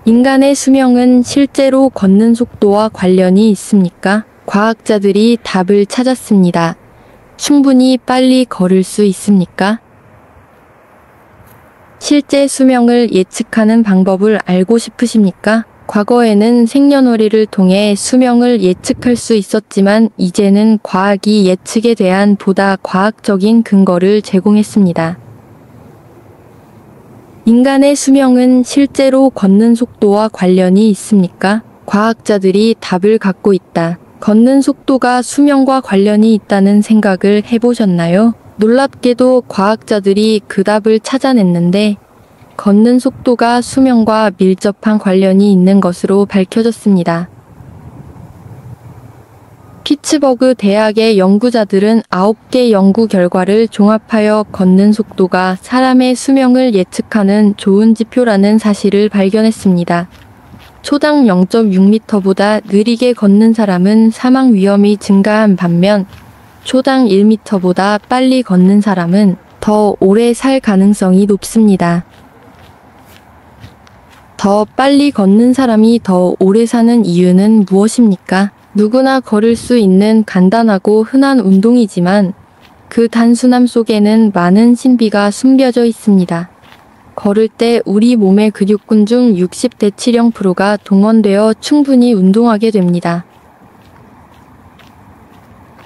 인간의 수명은 실제로 걷는 속도와 관련이 있습니까? 과학자들이 답을 찾았습니다. 충분히 빨리 걸을 수 있습니까? 실제 수명을 예측하는 방법을 알고 싶으십니까? 과거에는 생년월일을 통해 수명을 예측할 수 있었지만 이제는 과학이 예측에 대한 보다 과학적인 근거를 제공했습니다. 인간의 수명은 실제로 걷는 속도와 관련이 있습니까? 과학자들이 답을 갖고 있다. 걷는 속도가 수명과 관련이 있다는 생각을 해보셨나요? 놀랍게도 과학자들이 그 답을 찾아냈는데 걷는 속도가 수명과 밀접한 관련이 있는 것으로 밝혀졌습니다. 피츠버그 대학의 연구자들은 9개 연구 결과를 종합하여 걷는 속도가 사람의 수명을 예측하는 좋은 지표라는 사실을 발견했습니다. 초당 0.6m보다 느리게 걷는 사람은 사망 위험이 증가한 반면 초당 1m보다 빨리 걷는 사람은 더 오래 살 가능성이 높습니다. 더 빨리 걷는 사람이 더 오래 사는 이유는 무엇입니까? 누구나 걸을 수 있는 간단하고 흔한 운동이지만 그 단순함 속에는 많은 신비가 숨겨져 있습니다. 걸을 때 우리 몸의 근육군 중 60대 70%가 동원되어 충분히 운동하게 됩니다.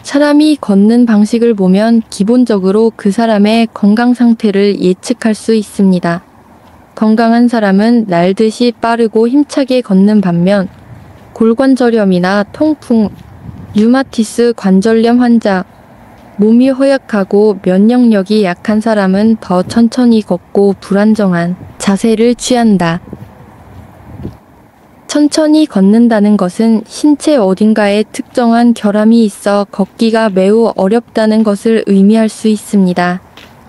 사람이 걷는 방식을 보면 기본적으로 그 사람의 건강 상태를 예측할 수 있습니다. 건강한 사람은 날듯이 빠르고 힘차게 걷는 반면 골관절염이나 통풍, 류마티스 관절염 환자, 몸이 허약하고 면역력이 약한 사람은 더 천천히 걷고 불안정한 자세를 취한다. 천천히 걷는다는 것은 신체 어딘가에 특정한 결함이 있어 걷기가 매우 어렵다는 것을 의미할 수 있습니다.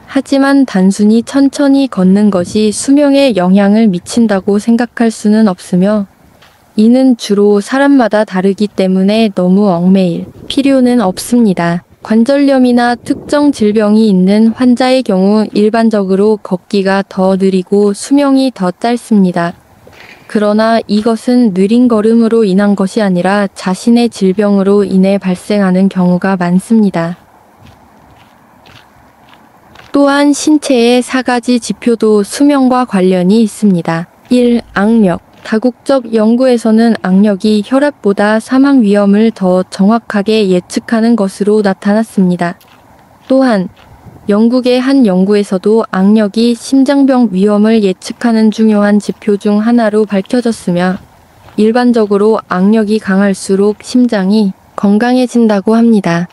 하지만 단순히 천천히 걷는 것이 수명에 영향을 미친다고 생각할 수는 없으며 이는 주로 사람마다 다르기 때문에 너무 얽매일 필요는 없습니다. 관절염이나 특정 질병이 있는 환자의 경우 일반적으로 걷기가 더 느리고 수명이 더 짧습니다. 그러나 이것은 느린 걸음으로 인한 것이 아니라 자신의 질병으로 인해 발생하는 경우가 많습니다. 또한 신체의 4가지 지표도 수명과 관련이 있습니다. 1. 악력. 다국적 연구에서는 악력이 혈압보다 사망 위험을 더 정확하게 예측하는 것으로 나타났습니다. 또한 영국의 한 연구에서도 악력이 심장병 위험을 예측하는 중요한 지표 중 하나로 밝혀졌으며 일반적으로 악력이 강할수록 심장이 건강해진다고 합니다.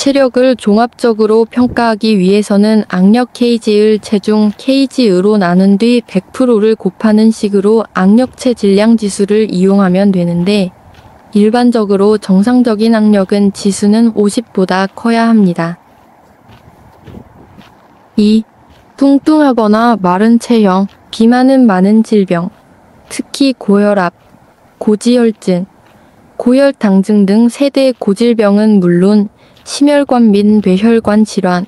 체력을 종합적으로 평가하기 위해서는 악력 kg을 체중 kg으로 나눈 뒤 100%를 곱하는 식으로 악력체 질량 지수를 이용하면 되는데 일반적으로 정상적인 악력은 지수는 50보다 커야 합니다. 2. 뚱뚱하거나 마른 체형, 비만은 많은 질병, 특히 고혈압, 고지혈증, 고혈당증 등 세대 고질병은 물론 심혈관 및 뇌혈관 질환,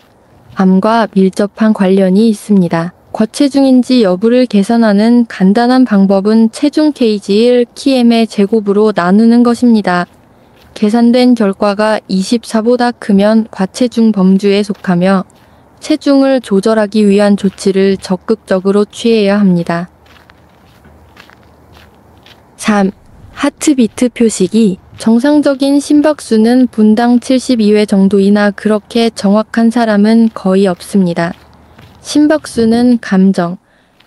암과 밀접한 관련이 있습니다. 과체중인지 여부를 계산하는 간단한 방법은 체중 kg를 km의 제곱으로 나누는 것입니다. 계산된 결과가 24보다 크면 과체중 범주에 속하며 체중을 조절하기 위한 조치를 적극적으로 취해야 합니다. 3. 하트비트 표시기. 정상적인 심박수는 분당 72회 정도이나 그렇게 정확한 사람은 거의 없습니다. 심박수는 감정,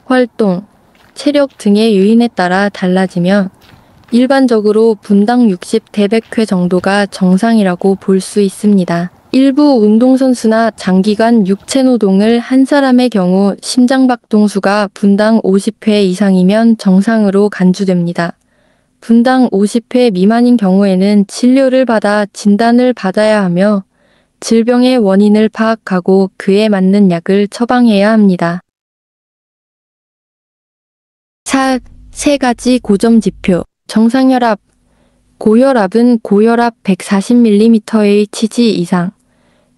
활동, 체력 등의 요인에 따라 달라지며 일반적으로 분당 60대 100회 정도가 정상이라고 볼 수 있습니다. 일부 운동선수나 장기간 육체노동을 한 사람의 경우 심장박동수가 분당 50회 이상이면 정상으로 간주됩니다. 분당 50회 미만인 경우에는 진료를 받아 진단을 받아야 하며 질병의 원인을 파악하고 그에 맞는 약을 처방해야 합니다. 4. 3가지 고점지표. 정상혈압. 고혈압은 고혈압 140mmHg 이상,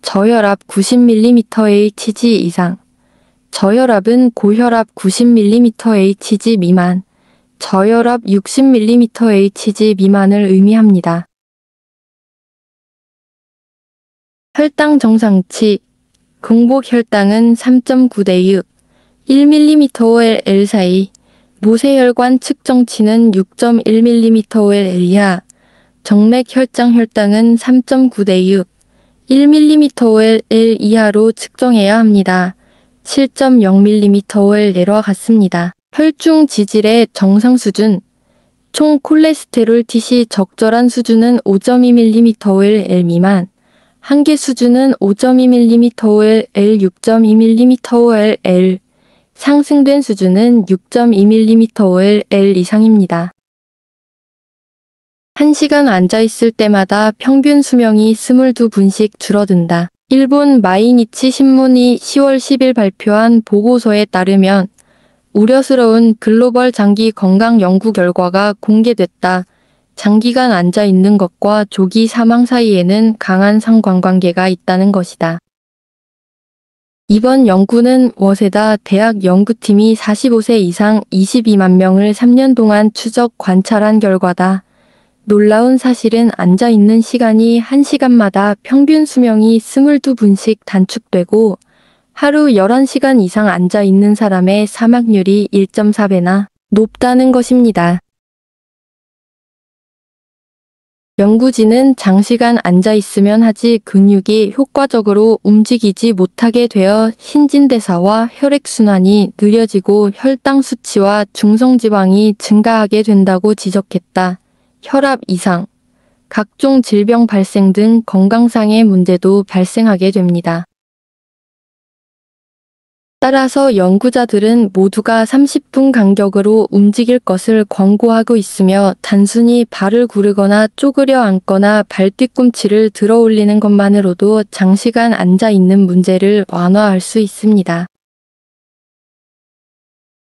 저혈압 90mmHg 이상, 저혈압은 고혈압 90mmHg 미만, 저혈압 60mmHg 미만을 의미합니다. 혈당 정상치, 공복 혈당은 3.9대 6, 1mmol 사이, 모세혈관 측정치는 6.1mmol 이하, 정맥 혈장 혈당은 3.9대 6, 1mmol 이하로 측정해야 합니다. 7.0mmol 내와 같습니다. 혈중 지질의 정상 수준, 총 콜레스테롤 TC 적절한 수준은 5.2mmol 미만, 한계 수준은 5.2mmol, 6.2mmol, 상승된 수준은 6.2mmol 이상입니다. 1시간 앉아있을 때마다 평균 수명이 22분씩 줄어든다. 일본 마이니치 신문이 10월 10일 발표한 보고서에 따르면 우려스러운 글로벌 장기 건강 연구 결과가 공개됐다. 장기간 앉아 있는 것과 조기 사망 사이에는 강한 상관관계가 있다는 것이다. 이번 연구는 워세다 대학 연구팀이 45세 이상 22만 명을 3년 동안 추적 관찰한 결과다. 놀라운 사실은 앉아 있는 시간이 1시간마다 평균 수명이 22분씩 단축되고 하루 11시간 이상 앉아 있는 사람의 사망률이 1.4배나 높다는 것입니다. 연구진은 장시간 앉아 있으면 하지 근육이 효과적으로 움직이지 못하게 되어 신진대사와 혈액순환이 느려지고 혈당 수치와 중성지방이 증가하게 된다고 지적했다. 혈압 이상, 각종 질병 발생 등 건강상의 문제도 발생하게 됩니다. 따라서 연구자들은 모두가 30분 간격으로 움직일 것을 권고하고 있으며 단순히 발을 구르거나 쪼그려 앉거나 발 뒤꿈치를 들어 올리는 것만으로도 장시간 앉아 있는 문제를 완화할 수 있습니다.